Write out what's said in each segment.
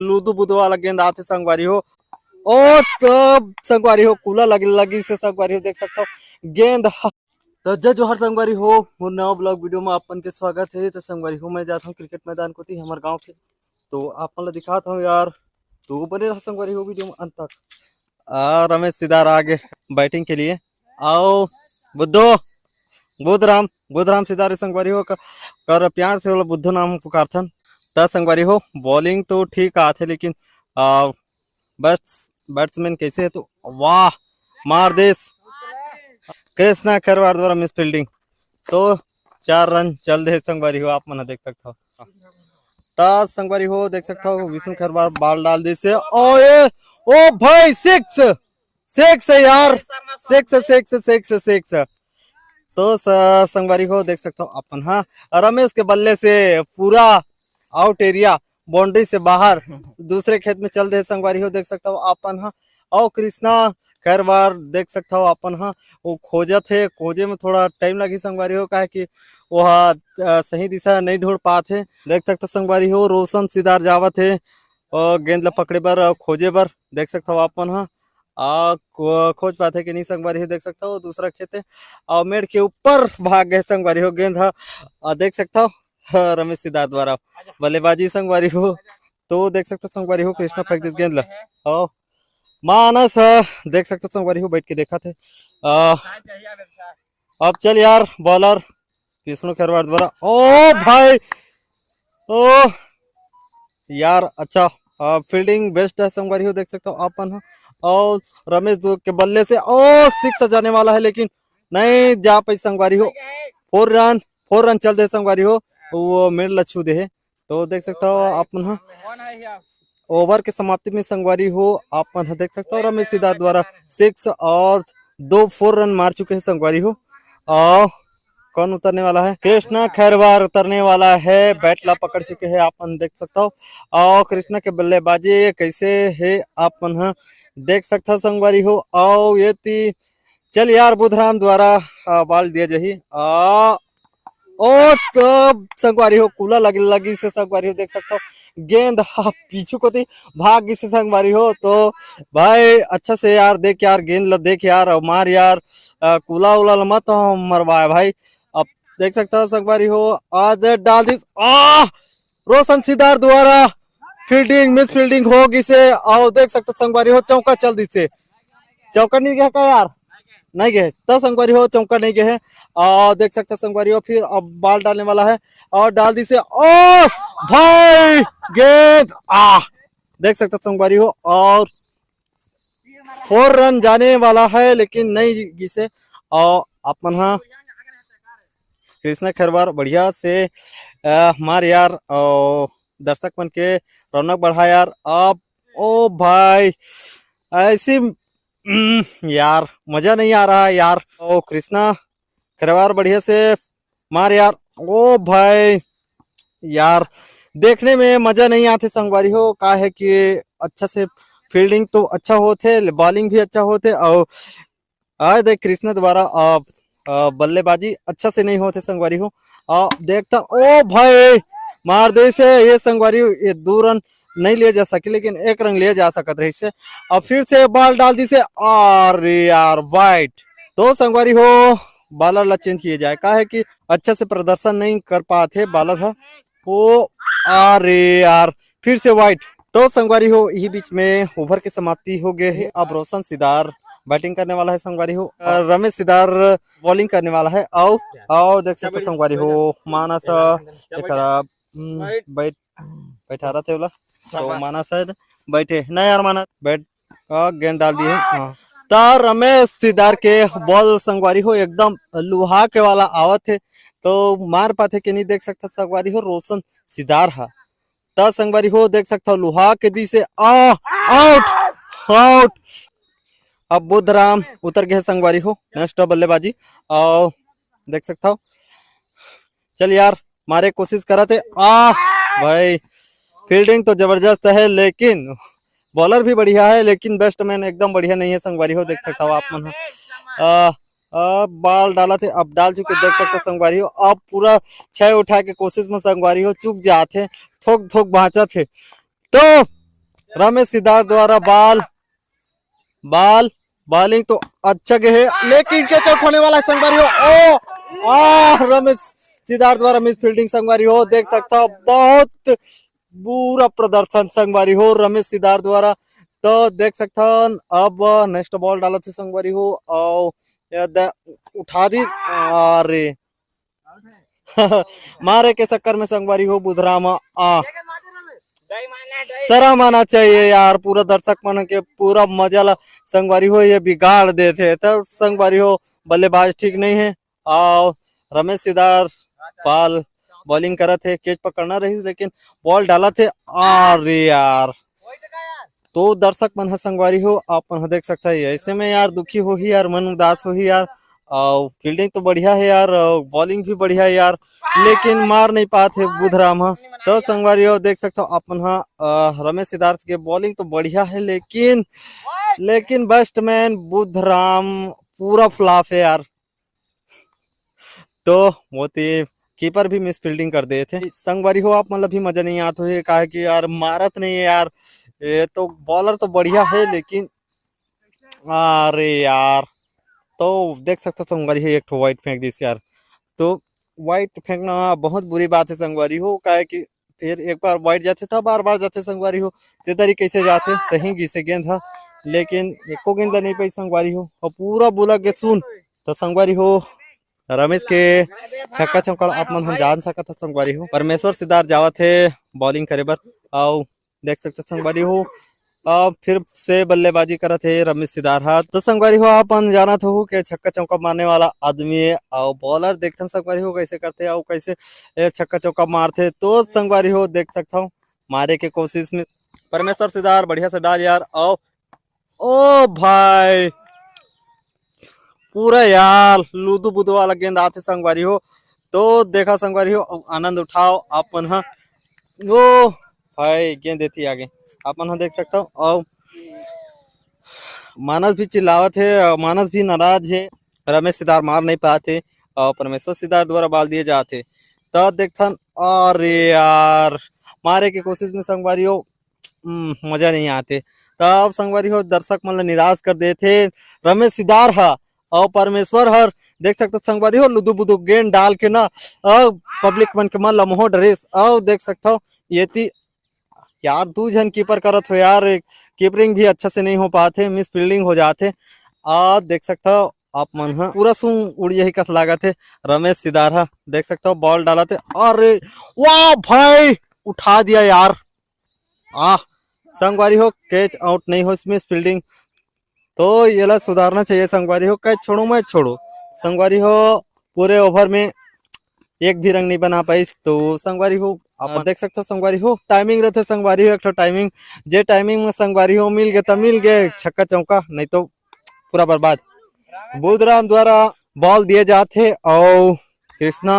लूदू बुदू वाला गेंद आते संगवारी हो। ओ तो संगवारी हो कूला लगी से संगवारी हो देख सकता हो गेंद। तो जय जोहर संगवारी हो वो नवा ब्लॉग वीडियो में अपन के स्वागत है। तो संगवारी हो मैं जाता हूँ क्रिकेट मैदान को थी हमारे गांव के, तो अपन ला दिखाता हूँ यार। तो बने रहा संगवारी हो वीडियो में अंत तक। रमेश सिदार आगे बैटिंग के लिए आओ बुद्धो बुधराम बुधराम सिदार संगवारी हो कर प्यार से वाला बुद्धो नाम पुकारथन। त संगवारी हो बॉलिंग तो ठीक आथे लेकिन बैट्समैन कैसे है तो वाह मार देश कृष्णा खरवार द्वारा मिस फील्डिंग। तो 4 रन चल दे संगवारी हो आप मना देख सकता हो। ता संगवारी हो देख सकता हो विष्णु खरवार बाल डाल दे से ओ भाई सिक्स सिक्स है यार सिक्स सिक्स सिक्स सिक्स। तो संगवारी हो देख सकता हो अपन। हाँ रमेश के बल्ले से पूरा आउट एरिया बाउंड्री से बाहर दूसरे खेत में चल दे संगवारी हो देख सकता हो अपन। हाँ और कृष्णा खैरवार देख सकता हो अपन। हाँ वो खोजा थे खोजे में थोड़ा टाइम लगी संगवारी हो कहा कि वह सही दिशा नहीं ढूंढ पाते। देख सकते संगवारी हो रोशन सिदार जावत है और गेंद ला पकड़े बर खोजे बर देख सकता हो अपन। हाँ खोज पाते कि नहीं संगवारी हो देख सकता हो दूसरा खेत है और मेड़ के ऊपर भाग गए संगवारी हो गेंद। देख सकता हो रमेश सिदार द्वारा बल्लेबाजी संगवारी हो। तो देख सकते संगवारी हो कृष्णा फेंक दिस गेंद ला मानस देख सकते संगवारी हो बैठ के देखा थे। अब चल यार बॉलर विष्णु खरवार द्वारा ओ भाई ओ यार अच्छा फील्डिंग बेस्ट है संगवारी हो देख सकते हो अपन। और रमेश के बल्ले से ओ सिक्स जाने वाला है लेकिन नहीं जा पाई संगवारी हो। 4 रन चल दे संगवारी हो वो मिड लच्छू दे है। तो देख सकता हो अपन ओवर के समाप्ति में संगवारी हो अपन देख सकते हो रमेश सिदार द्वारा 6 और 4 रन मार चुके हैं संगवारी हो। और कौन उतरने वाला है कृष्णा खैरवार उतरने वाला है बैट ला पकड़ चुके हैं अपन देख सकता हो। और कृष्णा के बल्लेबाजी कैसे है अपन देख सकता संगवारी हो। और ये चल यार बुधराम द्वारा बॉल दिया जही ओ तो संगवारी हो कूला लगी से संगवारी हो देख सकता हो गेंद पीछू को थी भाग से संगवारी हो। तो भाई अच्छा से यार देख यार गेंद ला देख यार और मार यार कूला उला मत मरवाए भाई। अब देख सकता हो संगवारी हो आज डाल दी रोशन सिदार द्वारा फील्डिंग मिस फील्डिंग होगी से और देख सकते संगवारी हो चौका चल दी से चौका नहीं गया का यार नहीं गए तो संगवारी हो चौका नहीं गए है। और देख सकते संगवारी हो फिर अब बॉल डालने वाला है और डाल दी से ओ भाई गेंद देख सकते संगवारी हो और 4 रन जाने वाला है लेकिन नहीं जिसे। और अपन हाँ कृष्णा खरवार बढ़िया से मार यार और दर्शक बन के रौनक बढ़ा यार। अब ओ भाई ऐसी यार मजा नहीं आ रहा है यार। ओ कृष्णा खरवार बढ़िया से मार यार ओ भाई यार देखने में मजा नहीं आते संगवारी हो का है कि अच्छा से फील्डिंग तो अच्छा होते बॉलिंग भी अच्छा होते और आज देख कृष्णा द्वारा बल्लेबाजी अच्छा से नहीं होते संगवारी हो। देखता ओ भाई मार दे से ये संगवारी ये 2 रन नहीं लिया जा सके लेकिन 1 रन लिया जा सकता रही से। अब फिर से बॉल डाल दी से और यार वाइट। तो संगवारी हो बॉलर ला चेंज किया जाए का है कि अच्छा से प्रदर्शन नहीं कर पाते बॉलर है वो अरे यार फिर से वाइट। तो संगवारी हो यही बीच में ओवर की समाप्ति हो गए है। अब रोशन सिदार बैटिंग करने वाला है संगवारी हो रमेश सिदार बॉलिंग करने वाला है। आओ देख सकते संगवारी हो मानस खराब बैठा रहा थे बोला तो माना शायद बैठे नहीं यार माना बैट गेंद डाल दिए। हाँ रमेश सिदार के बॉल संगवारी हो एकदम लुहा के वाला आवत है तो मार पाते कि नहीं देख सकता संगवारी हो रोशन सिदार है त संगवारी हो देख सकता लुहा के दी से आउट आउट। अब बुधराम उतर गए संगवारी हो नेक्स्ट बल्लेबाजी और देख सकता हो चल यार मारे कोशिश करा थे भाई फील्डिंग तो जबरदस्त है लेकिन बॉलर भी बढ़िया है लेकिन बैट्समैन एकदम बढ़िया नहीं है संगवारी हो देख सकता हो आप मन बॉल डाला थे अब डाल चुके देख सकते संगवारी हो। अब पूरा 6 उठा के कोशिश में संगवारी हो चुक जाते थोक थोक भाचा थे तो रमेश सिद्धार्थ द्वारा बॉलिंग तो अच्छा गए है लेकिन कैच आउट होने वाला है संगवारी हो। रमेश सिद्धार्थ द्वारा मिस फील्डिंग संगवारी हो, देख सकता हो बहुत बुरा प्रदर्शन संगवारी हो रमेश सिद्धार्थ द्वारा। तो देख सकता हूँ अब नेक्स्ट बॉल डाला थी संगवारी हो और उठा दी। अरे मारे के चक्कर में संगवारी हो बुधरामा सरा माना चाहिए यार, पूरा दर्शक मन के पूरा मजा ला संगवारी हो ये बिगाड़ देते। तो संगवारी हो बल्लेबाज ठीक नहीं है और रमेश सिद्धार्थ पाल बॉलिंग करा थे, कैच पकड़ना रही लेकिन बॉल डाला थे। अरे यार तो दर्शक मन ह संगवारी हो आप मन देख सकता है ऐसे में यार दुखी हो ही यार, मन उदास हो ही यार। और फील्डिंग तो बढ़िया है यार, बॉलिंग भी बढ़िया है यार, लेकिन मार नहीं पाते बुधराम ह। तो संगवारी हो देख सकते हो अपन रमेश सिद्धार्थ के बॉलिंग तो बढ़िया है लेकिन बैट्समैन बुधराम पूरा फ्लॉप है यार। तो मोती कीपर भी मिस फील्डिंग कर दिए थे संगवारी हो आप मतलब भी मजा नहीं आता है कहा कि यार मारत नहीं है यार, ये तो बॉलर तो बढ़िया है लेकिन अरे यार तो देख सकते संगवारी है एक तो वाइट फेंक दी यार। तो वाइट फेंकना बहुत बुरी बात है संगवारी हो, का है कि फिर एक बार वाइट जाते था बार बार जाते संगवारी हो ते तरीके से जाते सही घिसे गेंद था लेकिन एको गेंद नहीं पाई संगवारी हो और पूरा बोला के सुन। तो संगवारी हो रमेश के छक्का चौका आप मन हम जान सकत था संगवारी हो परमेश्वर सिद्धार्थ जावत थे बॉलिंग करे बर और देख सकते संगवारी हो अब फिर से बल्लेबाजी करत थे रमेश सिद्धार्थ। तो संगवारी हो आप जाना हो कि छक्का चौका मारने वाला आदमी है और बॉलर देखते संगवारी हो कैसे करते और कैसे छक्का चौका मारते। तो संगवारी हो देख सकता हूँ मारे के कोशिश में परमेश्वर सिद्धार्थ बढ़िया से डाल यार और ओ भाई पूरा यार लूदू बुदू वाला गेंद आते संगवारी हो। तो देखा संगवारी हो आनंद उठाओ अपन हाँ वो भाई गेंद देती आगे अपन हाँ देख सकता हूँ और मानस भी चिल्लावत है और मानस भी नाराज है, रमेश सिद्धार्थ मार नहीं पाते और परमेश्वर सिद्धार्थ द्वारा बाल दिए जाते। तब देखता अरे यार मारे की कोशिश में संगवारी हो मजा नहीं आते। तब संगवारी हो दर्शक मन निराश कर देते रमेश सिद्धार्थ और परमेश्वर हर देख सकते संगवारी हो लुदू बुदू गेंद डाल के ना पब्लिक मन के मन लमहो ड्रेस और देख सकता हो ये थी यार दो जन कीपर करत हो यार, कीपरिंग भी अच्छा से नहीं हो पाते मिस फील्डिंग हो जाते। और देख सकता हो आप मन पूरा सूंग उड़ यही कस लागत है रमेश सिद्धार्थ देख सकता हो बॉल डाला थे अरे वाह भाई उठा दिया यार। संगवारी हो कैच आउट नहीं हो मिस फील्डिंग तो ये सुधारना चाहिए संगवारी हो, कैच छोड़ो मैं छोड़ो संगवारी हो पूरे ओवर में एक भी रंग नहीं बना पाई। तो संगवारी हो आप देख सकते हो संगवारी हो टाइमिंग रहते संगवारी हो एक टाइमिंग जे टाइमिंग में संगवारी हो मिल गए तो मिल गए छक्का चौका नहीं तो पूरा बर्बाद। बुधराम द्वारा बॉल दिए जाते और कृष्णा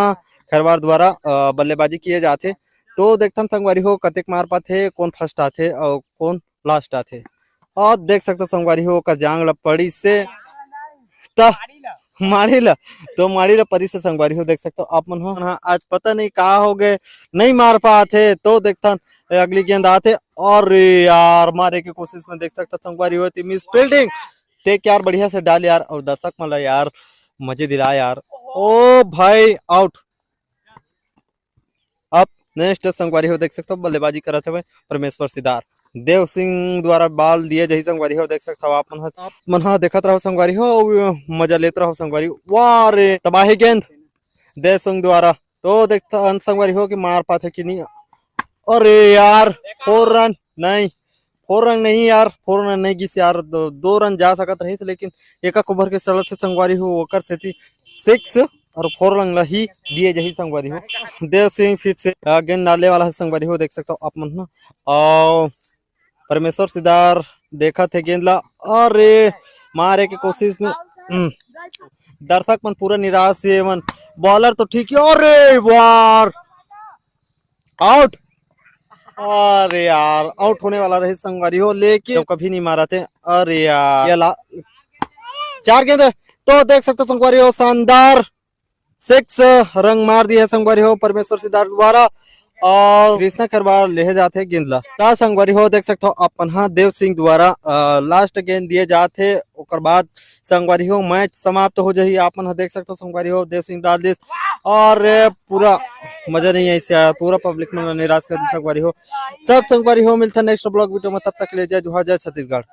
खरवार द्वारा बल्लेबाजी किए जाते। तो देखता संगवारी हो कतेक मार पाते कौन फर्स्ट आते और कौन लास्ट आते और देख सकते संगवारी हो का जांग पड़ी से मारी ला तो मारी ला परी से संगवारी हो देख सकते हो आप मन हो आज पता नहीं कहा हो गए नहीं मार पाते। तो देखता अगली गेंद आते और यार मारे की कोशिश में देख सकता संगवारी होती मिस फील्डिंग ते यार बढ़िया से डाल यार और दर्शक मला यार मजे दिला यार ओ भाई आउट। अब नेक्स्ट संगवारी हो देख सकते हो बल्लेबाजी करा थे परमेश्वर सिद्धार्थ देव सिंह द्वारा बाल दिए जही संगवारी हो देख सकते हो आप मन देखत रहो संगवारी हो मजा लेते रहो संगवारी वाह रे तबाही गेंद देव सिंह द्वारा। तो देखता संगवारी हो कि मार पाते कि नहीं अरे यार 4 रन नहीं 4 रन नहीं यार 4 रन नहीं गिस यार 2 रन जा सकत रही थे लेकिन एक ओवर के सड़क से संगवारी हो ओकर से 6 और 4 रन ही दिए जही संगवारी हो। देव सिंह फिर से गेंद डालने वाला है संगवारी हो देख सकता हो आप मन और परमेश्वर सिद्धार्थ देखा थे गेंद ला अरे मारे की कोशिश में दर्शक मन पूरा निराश है मन बॉलर तो ठीक है अरे वार आउट। अरे यार आउट होने वाला रहे संगवारी हो लेकिन तो कभी नहीं मारा थे। अरे यार ये 4 गेंद तो देख सकते संगवारी हो शानदार 6 रंग मार दिया संगवारी हो परमेश्वर सिद्धार्थ द्वारा और कृष्णा खरवार ले जाते गेंद ला ता संगवारी हो देख सकते हो अपन हा देव सिंह द्वारा लास्ट गेंद दिए जाते ओकर बाद संगवारी हो मैच समाप्त हो जाही अपन हा देख सकते हो संगवारी हो देव सिंह डाल दिस और पूरा मजा नहीं ऐसे आया पूरा पब्लिक में निराश कर दी संगवारी हो तब संगवारी हो मिलता नेक्स्ट ब्लॉग वीडियो में तब तक ले जाए जोहार जय छत्तीसगढ़।